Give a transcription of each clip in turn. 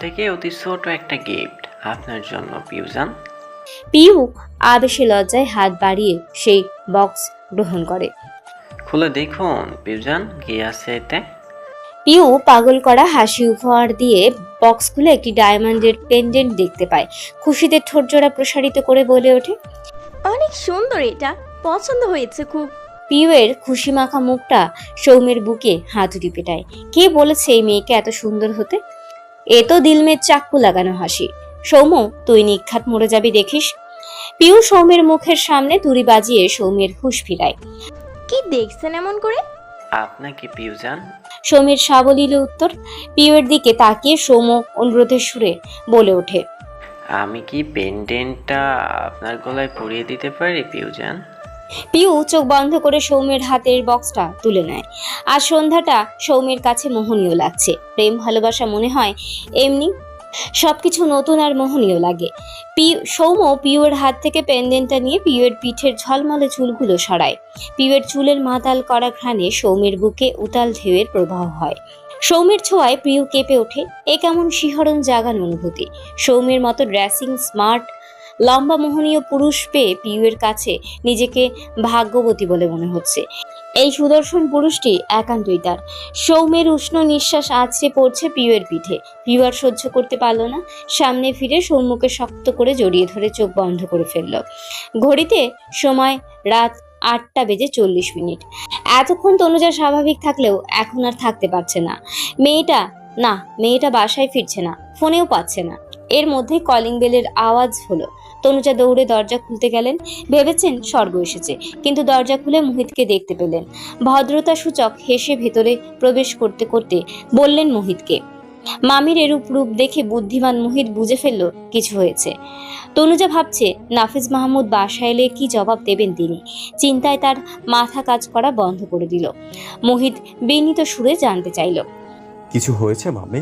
থেকে অতি ছোট একটা গিফট আপনার জন্য পিউজান। পিউ আবেশে লজ্জায় হাত বাড়িয়ে সেই বক্স গ্রহণ করে। খুলে দেখুন পিউজান, কি আছে এতে? পিউ পাগল করা হাসি উপহার দিয়ে বক্স খুলে একটি ডায়মন্ডের পেন্ডেন্ট দেখতে পায়। খুশিতে ঠোঁটজোড়া প্রসারিত করে বলে ওঠে। অনেক সুন্দর, এটা পছন্দ হয়েছে খুব। পিউয়ের খুশি মাখা মুখটা সৌম্যের বুকে হাতুড়ি পেটায়। কে বলেছে এই মেয়েকে এত সুন্দর হতে? এ তো দিলমের চাক্কু লাগানো হাসি। সৌম্য, তুই নিঘাত মরে যাবি দেখিস। পিউ সৌম্যের মুখের সামনে তুড়ি বাজিয়ে সৌম্যের হুঁশ ফিরায়। কি দেখছেন এমন করে? আপনাকে পিউজান। সৌম্যের সাবলীল উত্তর। পিউয়ের দিকে তাকিয়ে সৌম্য অনুরোধের সুরে বলে ওঠে। আমি কি পেন্ডেন্টটা আপনার গলায় পরিয়ে দিতে পারি পিউজান? পিউ চোখ বন্ধ করে সৌম্যের হাতের বক্সটা তুলে নেয়। আজ সন্ধ্যাটা সৌম্যের কাছে মোহনীয় লাগছে। প্রেম ভালোবাসা মনে হয় এমনি সবকিছু নতুন আর মোহনীয় লাগে। সৌম্য পিউয়ের হাত থেকে পেন্ডেন্টটা নিয়ে পিউয়ের পিঠের ঝলমলে চুলগুলো সরায়। পিউয়ের চুলের মাতাল করা ঘ্রাণে সৌম্যের বুকে উতাল ঢেউয়ের প্রবাহ হয়। সৌম্যের ছোঁয়ায় প্রিয় কেঁপে ওঠে। এ কেমন শিহরণ জাগান অনুভূতি। সৌম্যের মতো ড্রেসিং স্মার্ট লম্বা মোহনীয় পুরুষ পেয়ে পিউয়ের কাছে নিজেকে ভাগ্যবতী বলে মনে হচ্ছে। এই সুদর্শন পুরুষটি একান্তই তার। সৌম্যের উষ্ণ নিঃশ্বাস আছড়ে পড়ছে পিউয়ের পিঠে। পিউ আর সহ্য করতে পারল না। সামনে ফিরে সৌম্যকে শক্ত করে জড়িয়ে ধরে চোখ বন্ধ করে ফেলল। ঘড়িতে সময় রাত 8:40। এতক্ষণ তনুজা স্বাভাবিক থাকলেও এখন আর থাকতে পারছে না। মেয়েটা বাসায় ফিরছে না, ফোনেও পাচ্ছে না। এর মধ্যে কলিং বেলের আওয়াজ হলো। তনুজা দৌড়ে দরজা খুলতে গেলেন। ভেবেছেন স্বর্গ এসেছে, কিন্তু দরজা খুলে মোহিতকে দেখতে পেলেন। ভদ্রতা সূচক হেসে ভেতরে প্রবেশ করতে করতে বললেন মোহিতকে। মামির এরূপ রূপ দেখে বুদ্ধিমান মোহিত বুঝে ফেলল কিছু হয়েছে। তনুজা ভাবছে নাফিজ মাহমুদ বাসায় এলে কি জবাব দেবেন তিনি। চিন্তায় তার মাথা কাজ করা বন্ধ করে দিল। মোহিত বিনীত সুরে জানতে চাইল, কিছু হয়েছে মামি?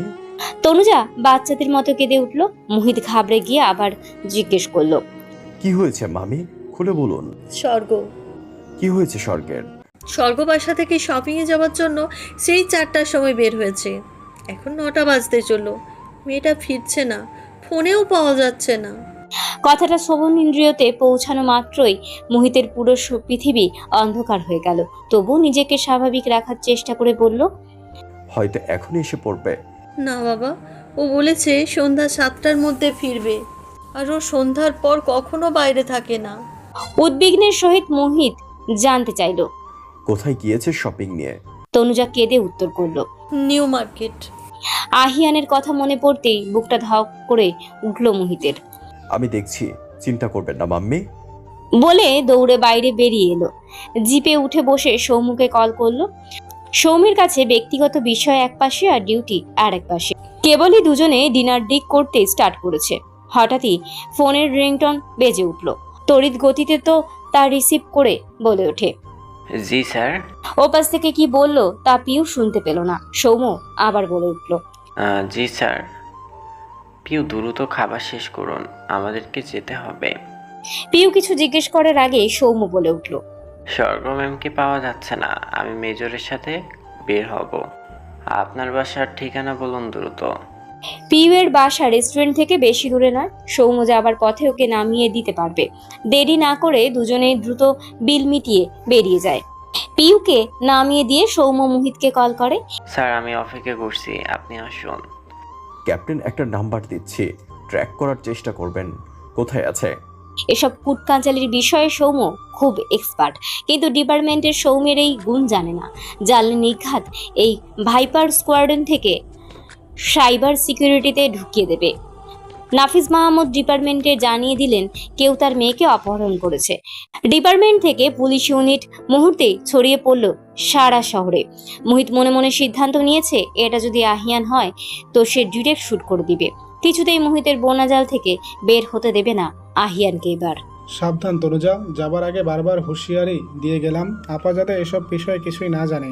তনুজা বাচ্চাদের মতো কেঁদে উঠল। মোহিত ঘাবড়ে গিয়ে আবার জিজ্ঞেস করলো, কি হয়েছে মামি, খুলে বলুন। স্বর্গ। কি হয়েছে স্বর্গের? স্বর্গ বাসা থেকে শপিংয়ে যাওয়ার জন্য সেই 4টার সময় বের হয়েছে। এখন 9টা বাজতে চললো। মেয়েটা ফিরছে না, ফোনেও পাওয়া যাচ্ছে না। কথাটা শ্রবণ ইন্দ্রিয়তে পৌঁছানো মাত্রই মোহিতের পুরো পৃথিবী অন্ধকার হয়ে গেল। তবু নিজেকে স্বাভাবিক রাখার চেষ্টা করে বলল, হয়তো এখনই এসে পড়বে। না বাবা, ও বলেছে সন্ধ্যা 7টার মধ্যে ফিরবে, আর ও সন্ধ্যার পর কখনো বাইরে থাকে না। উদ্বিগ্নের সহিত মোহিত জানতে চাইল, কোথায় গিয়েছে শপিং নিয়ে? তনুজা কেঁদে উত্তর করল, নিউ মার্কেট। আহিয়ানের কথা মনে পড়তেই বুকটা ধক করে উঠল মোহিতের। আমি দেখছি, চিন্তা করবেন না মাম্মি। বলে দৌড়ে বাইরে বেরিয়ে এলো। জিপে উঠে বসে সৌম্যকে কল করলো। সৌম্যের কাছে ব্যক্তিগত বিষয় এক পাশে আর ডিউটি আর এক পাশে। কেবলই দুজনে ডিনার ডিক করতে স্টার্ট করেছে। হঠাৎই ফোনের রিংটন বেজে উঠল। তড়িৎ গতিতে তো তা রিসিভ করে বলে ওঠে, জি স্যার। ওপাশ থেকে কি বলল তা পিউ শুনতে পেল না। সৌম্য আবার বলে উঠল, জি স্যার। পিউ দ্রুত খাবার শেষ করুন, আমাদেরকে যেতে হবে। পিউ কিছু জিজ্ঞেস করার আগে সৌম্য বলে উঠল, স্বর্গ ম্যামকে পাওয়া যাচ্ছে না, আমি মেজরের সাথে বের হব। আপনার বাসার ঠিকানা বলুন দ্রুত। পিউয়ের বাসা রেস্টুরেন্ট থেকে বেশি দূরে নয়। সৌম্য যাবার পথে ওকে নামিয়ে দিতে পারবে। দেরি না করে দুজনে দ্রুত বিল মিটিয়ে বেরিয়ে যায়। পিউকে নামিয়ে দিয়ে সৌম্য মোহিতকে কল করে, স্যার আমি অপেক্ষা করছি, আপনি আসুন। ক্যাপ্টেন একটা নাম্বার দিচ্ছি, ট্র্যাক করার চেষ্টা করবেন কোথায় আছে। এসব কুটকাঁচালির বিষয়ে সৌম্য খুব এক্সপার্ট, কিন্তু ডিপার্টমেন্টের সৌম্যের এই গুণ জানে না। জানলে নিঘাত এই ভাইপার স্কোয়াড্রন থেকে সাইবার সিকিউরিটিতে ঢুকিয়ে দেবে। নাফিজ মাহমুদ ডিপার্টমেন্টে জানিয়ে দিলেন কেউ তার মেয়েকে অপহরণ করেছে। ডিপার্টমেন্ট থেকে পুলিশ ইউনিট মুহূর্তেই ছড়িয়ে পড়ল সারা শহরে। মোহিত মনে মনে সিদ্ধান্ত নিয়েছে, এটা যদি আহিয়ান হয় তো সে ডিরেক্ট শুট করে দিবে। কিছুতেই মোহিতের বোনাজাল থেকে বের হতে দেবে না আহিয়ানকে। এবার সাবধান তনুজা, যাবার আগে বারবার হুঁশিয়ারি দিয়ে গেলাম আপা যাতে এসব বিষয়ে কিছুই না জানে।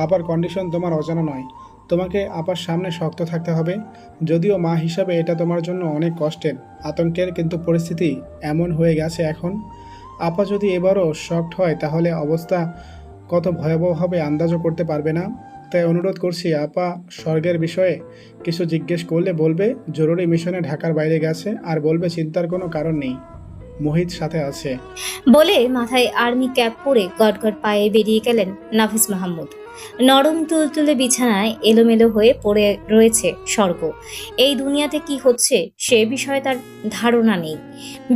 আপার কন্ডিশন তোমার অজানা নয়। তোমাকে আপার সামনে শক্ত থাকতে হবে। যদিও মা হিসাবে এটা তোমার জন্য অনেক কষ্টের, আতঙ্কের, কিন্তু পরিস্থিতি এমন হয়ে গেছে এখন। আপা যদি এবারও শকড হয় তাহলে অবস্থা কত ভয়াবহ হবে আন্দাজও করতে পারবে না। তাই অনুরোধ করছি আপা স্বর্গের বিষয়ে কিছু জিজ্ঞেস করলে বলবে জরুরি মিশনে ঢাকার বাইরে গেছে, আর বলবে চিন্তার কোনো কারণ নেই, মোহিত সাথে আছে। বলে মাথায় আর্মি ক্যাপ পরে গটগট পায়ে বেরিয়ে গেলেন নাফিস মাহমুদ। নরম তুলতুলে বিছানায় এলোমেলো হয়ে পড়ে রয়েছে স্বর্গ। এই দুনিয়াতে কি হচ্ছে সে বিষয়ে তার ধারণা নেই।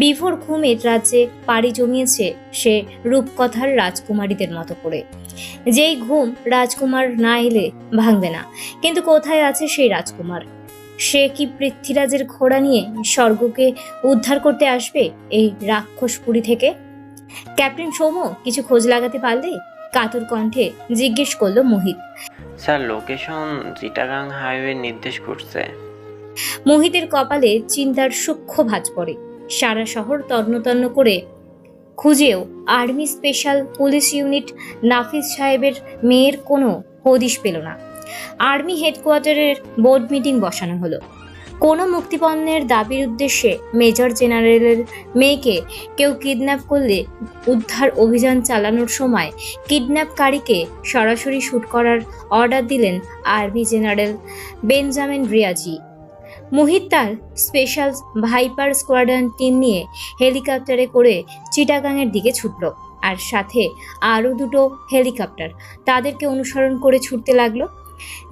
বিভোর ঘুমের রাজ্যে পাড়ি জমিয়েছে সে রূপকথার রাজকুমারীদের মতো করে। যেই ঘুম রাজকুমার না এলে ভাঙবে না, কিন্তু কোথায় আছে সেই রাজকুমার? সে কি পৃথ্বীরাজের ঘোড়া নিয়ে স্বর্গকে উদ্ধার করতে আসবে এই রাক্ষসপুরী থেকে? ক্যাপ্টেন সৌম্য কিছু খোঁজ লাগাতে পারলে? কাতর কণ্ঠে জিজ্ঞেস করলো মোহিত। স্যার, লোকেশন চিটাগাং হাইওয়ে নির্দেশ করছে। মোহিতের কপালে চিন্তার সূক্ষ্ম ভাঁজ পড়ে। সারা শহর তন্ন করে খুঁজেও আর্মি স্পেশাল পুলিশ ইউনিট নাফিস সাহেবের মেয়ের কোনো হদিশ পেল না। আর্মি হেডকোয়ার্টারের বোর্ড মিটিং বসানো হলো। কোনো মুক্তিপণের দাবির উদ্দেশ্যে মেজর জেনারেলের মেয়েকে কেউ কিডন্যাপ করলে উদ্ধার অভিযান চালানোর সময় কিডন্যাপকারীকে সরাসরি শুট করার অর্ডার দিলেন আর্মি জেনারেল বেঞ্জামিন রিয়াজি। মোহিত তার স্পেশাল ভাইপার স্কোয়াড্রন টিম নিয়ে হেলিকপ্টারে করে চিটাগাংয়ের দিকে ছুটল, আর সাথে আরও দুটো হেলিকপ্টার তাদেরকে অনুসরণ করে ছুটতে লাগলো।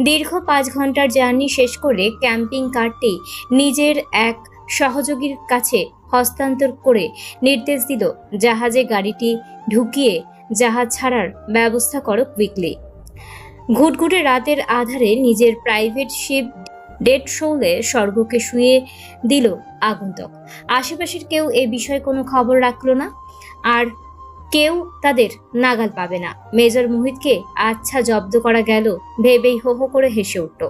দীর্ঘ 5 ঘন্টার জার্নি শেষ করে ক্যাম্পিং কারটি নিজের এক সহযোগীর কাছে হস্তান্তর করে নির্দেশ দিল জাহাজে গাড়িটি ঢুকিয়ে জাহাজ ছাড়ার ব্যবস্থা করো কুইকলি। ঘুটঘুটে রাতের আধারে নিজের প্রাইভেট শিপ ডেড শোলে স্বর্গকে শুয়ে দিল আগন্তুক। আশেপাশের কেউ এ বিষয়ে কোনো খবর রাখলো না, আর কেউ তাদের নাগাল পাবে না। মেজর মোহিতকে আচ্ছা জব্দ করা গেল ভেবেই হো হো করে হেসে উঠল।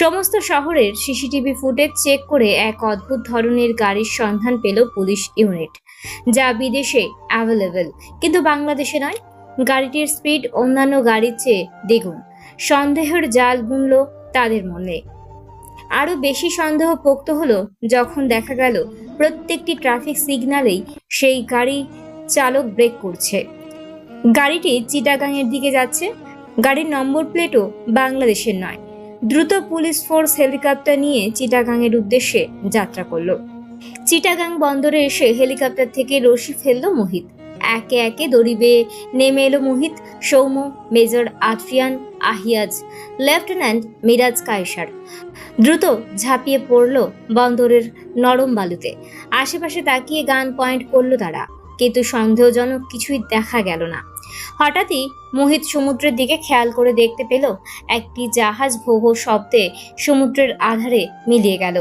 সমস্ত শহরের সিসিটিভি ফুটেজ চেক করে এক অদ্ভুত ধরনের গাড়ির সন্ধান পেল পুলিশ ইউনিট, যা বিদেশে অ্যাভেলেবেল কিন্তু বাংলাদেশে নয়। গাড়িটির স্পিড অন্যান্য গাড়ির চেয়ে দ্বিগুণ। সন্দেহের জাল বুনল তাদের মনে। আরো বেশি সন্দেহ পোক্ত হলো যখন দেখা গেল প্রত্যেকটি ট্রাফিক সিগন্যালেই সেই গাড়ি চালক ব্রেক করছে। গাড়িটি চিটাগাংয়ের দিকে যাচ্ছে। গাড়ির নম্বর প্লেটও বাংলাদেশের নয়। দ্রুত পুলিশ ফোর্স হেলিকপ্টার নিয়ে চিটাগাংয়ের উদ্দেশ্যে যাত্রা করলো। চিটাগাং বন্দরে এসে হেলিকপ্টার থেকে রশি ফেললো মোহিত। একে একে দড়ি বেয়ে নেমে এলো Mohit, Soumya, major Adrian, Ahiyaz, lieutenant Miraj Kaisar. দ্রুত ঝাঁপিয়ে পড়ল বন্দরের নরম বালুতে। আশেপাশে তাকিয়ে গান পয়েন্ট করলো তারা, কিন্তু সন্দেহজনক কিছুই দেখা গেল না। হঠাৎই মোহিত সমুদ্রের দিকে খেয়াল করে দেখতে পেল একটি জাহাজ ভো ভো শব্দে সমুদ্রের আধারে মিলিয়ে গেল।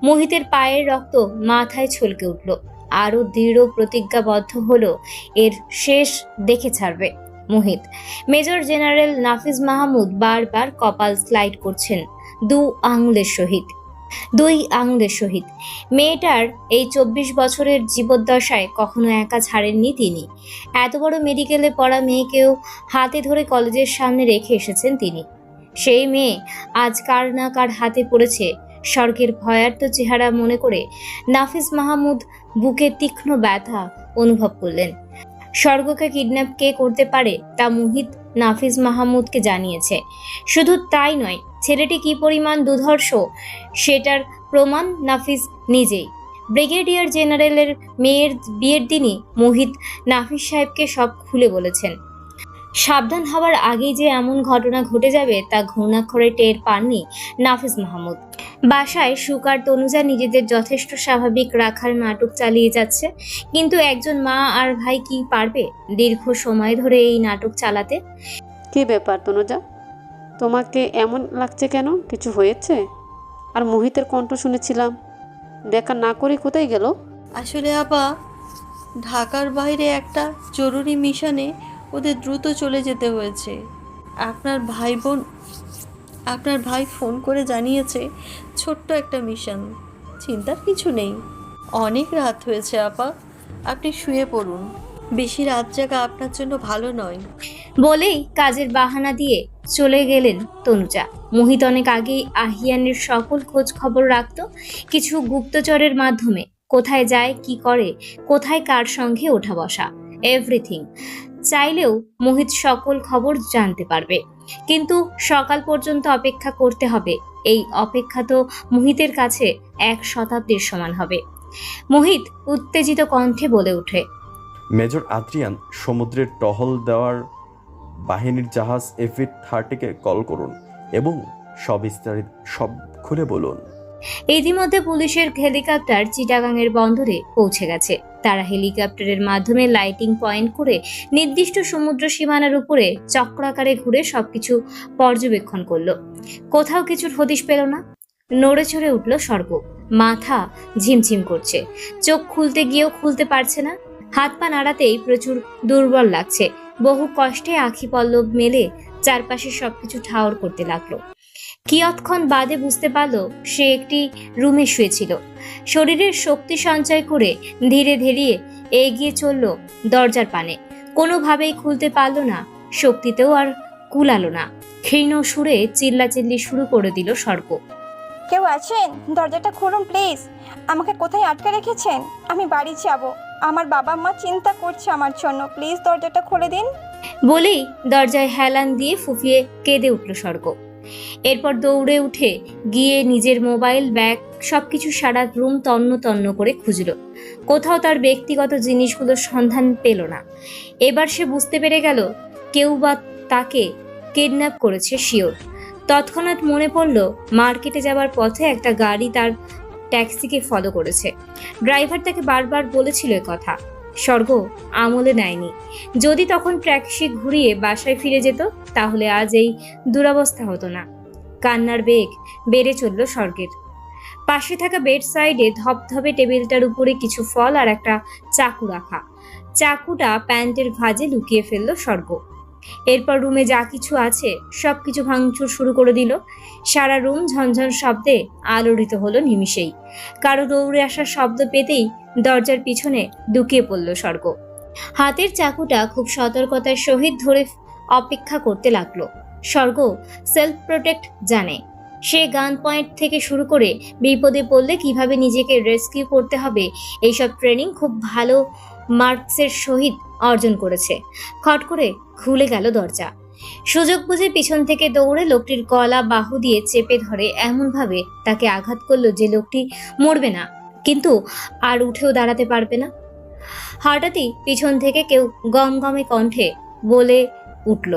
মোহিতের পায়ের রক্ত মাথায় ছলকে উঠল। আরো দৃঢ় প্রতিজ্ঞাবদ্ধ হলো এর শেষ দেখে ছাড়বে মোহিত। মেজর জেনারেল নাফিস মাহমুদ বারবার কপাল স্লাইড করছেন 2 আঙুলের সহিত। মেয়েটার এই 24 বছরের জীবদ্দশায় কখনো একা ছাড়েননি তিনি। এত বড় মেডিকেলে পড়া মেয়েকেও হাতে ধরে কলেজের সামনে রেখে এসেছেন তিনি। সেই মেয়ে আজ কার না কার হাতে পড়েছে। স্বর্গের ভয়ার্ত চেহারা মনে করে নাফিস মাহমুদ বুকে তীক্ষ্ণ ব্যথা অনুভব করলেন। স্বর্গকে কিডন্যাপ কে করতে পারে তা মোহিত নাফিস মাহমুদকে জানিয়েছে। শুধু তাই নয়, ছেলেটি কি পরিমাণ দুর্ধর্ষ সেটার প্রমাণ নাফিস নিজেই। ব্রিগেডিয়ার জেনারেলের মেয়ের বিয়ের দিনই মোহিত নাফিস সাহেবকে সব খুলে বলেছেন। সাবধান হওয়ার আগেই যে এমন ঘটনা ঘটে যাবে তা ঘূর্ণাক্ষরে টের পাননি নাফিস মাহমুদ। বাসায় সুকার তনুজা নিজেদের যথেষ্ট স্বাভাবিক রাখার নাটক চালিয়ে যাচ্ছে, কিন্তু একজন মা আর ভাই কি পারবে দীর্ঘ সময় ধরে এই নাটক চালাতে? কি ব্যাপার তনুজা, তোমাকে এমন লাগছে কেন? কিছু হয়েছে? আর মোহিতের কণ্ঠ শুনেছিলাম, দেখা না করে কোথায় গেল? আসলে আপা, ঢাকার বাইরে একটা জরুরি মিশনে ওদের দ্রুত চলে যেতে হয়েছে। আপনার ভাই ফোন করে জানিয়েছে ছোট্ট একটা মিশন, চিন্তার কিছু নেই। অনেক রাত হয়েছে আপা, আপনি শুয়ে পড়ুন, বেশি রাত জাগা আপনার জন্য ভালো নয়। বলেই কাজের বাহানা দিয়ে চলে গেলেন তনুজা। মোহিত অনেক আগেই আহিয়ানের সকল খোঁজ খবর রাখত, কিছু গুপ্তচরের মাধ্যমে। কোথায় যায়, কি করে, কোথায় কার সঙ্গে ওঠা বসা, এভরিথিং। চাইলেও মোহিত সকল খবর জানতে পারবে। কিন্তু সকাল পর্যন্ত অপেক্ষা করতে হবে। এই অপেক্ষা তো মোহিতের কাছে 1 শতাব্দীর সমান হবে। মোহিত উত্তেজিত কণ্ঠে বলে ওঠে, মেজর আদ্রিয়ান, সমুদ্রের টহল দেওয়ার বাহিনীর জাহাজ FE-30-কে কল করুন এবং সব খুলে বলুন। ইতিমধ্যে পুলিশের হেলিকপ্টার চিটাগাংয়ের বন্দরে পৌঁছে গেছে। তারা হেলিকপ্টারের মাধ্যমে লাইটিং পয়েন্ট করে নির্দিষ্ট সমুদ্র সীমানার উপরে চক্রাকারে ঘুরে সবকিছু পর্যবেক্ষণ করলো। কোথাও কিছুর হদিশ পেল না। নড়ে চড়ে উঠল স্বর্গ। মাথা ঝিমঝিম করছে, চোখ খুলতে গিয়েও খুলতে পারছে না। হাত পা নাড়াতেই প্রচুর দুর্বল লাগছে। বহু কষ্টে আখি পল্লব মেলে চারপাশে সবকিছু ঠাউর করতে লাগলো। কিয়ৎক্ষণ বাদে বুঝতে পারলো সে একটি রুমে শুয়েছিল। শরীরের শক্তি সঞ্চয় করে ধীরে ধীরে এগিয়ে চলল দরজার পানে। কোনোভাবেই খুলতে পারল না, শক্তিতেও আর কুলালো না। ক্ষীণ সুরে চিল্লাচিল্লি শুরু করে দিল স্বর্গ। কেউ আছেন? দরজাটা খুলুন প্লিজ। আমাকে কোথায় আটকে রেখেছেন? আমি বাড়ি যাব। আমার বাবা মা চিন্তা করছে আমার জন্য। প্লিজ দরজাটা খুলে দিন। বলেই দরজায় হেলান দিয়ে ফুফিয়ে কেঁদে উঠল স্বর্গ। এরপর দৌড়ে উঠে গিয়ে নিজের মোবাইল, ব্যাগ সবকিছু সারা রুম তন্ন তন্ন করে খুঁজল। কোথাও তার ব্যক্তিগত জিনিসগুলোর সন্ধান পেল না। এবার সে বুঝতে পেরে গেল কেউ বা তাকে কিডন্যাপ করেছে শিওর। তৎক্ষণাৎ মনে পড়ল মার্কেটে যাবার পথে একটা গাড়ি তার ট্যাক্সিকে ফলো করেছে। ড্রাইভার তাকে বারবার বলেছিল কথা। স্বর্গ আমলে নেয়নি। যদি তখন ট্যাক্সি ঘুরিয়ে বাসায় ফিরে যেত তাহলে আজ এই দুরবস্থা হতো না। কান্নার বেগ বেড়ে চলল স্বর্গের। পাশে থাকা বেড সাইডে ধপধপে টেবিলটার উপরে কিছু ফল আর একটা চাকু রাখা। চাকুটা প্যান্টের ভাঁজে লুকিয়ে ফেলল স্বর্গ। এরপর রুমে যা কিছু আছে সবকিছু ভাঙচুর শুরু করে দিল। সারা রুম ঝনঝন শব্দে আলোড়িত হলো নিমিষেই। কারো দৌড়ে আসার শব্দ পেতেই দরজার পিছনে লুকিয়ে পড়ল স্বর্গ। হাতের চাকুটা খুব সতর্কতার সহিত ধরে অপেক্ষা করতে লাগলো। স্বর্গ সেলফ প্রোটেক্ট জানে। সে গান পয়েন্ট থেকে শুরু করে বিপদে পড়লে কিভাবে নিজেকে রেস্কিউ করতে হবে এইসব ট্রেনিং খুব ভালো মার্কসের সহিত অর্জন করেছে। খট করে খুলে গেল দরজা। সুযোগ বুঝে পিছন থেকে দৌড়ে লোকটির গলা বাহু দিয়ে চেপে ধরে এমনভাবে তাকে আঘাত করলো যে লোকটি মরবে না, কিন্তু আর উঠেও দাঁড়াতে পারবে না। হঠাৎই পিছন থেকে কেউ গমগমে কণ্ঠে বলে উঠল,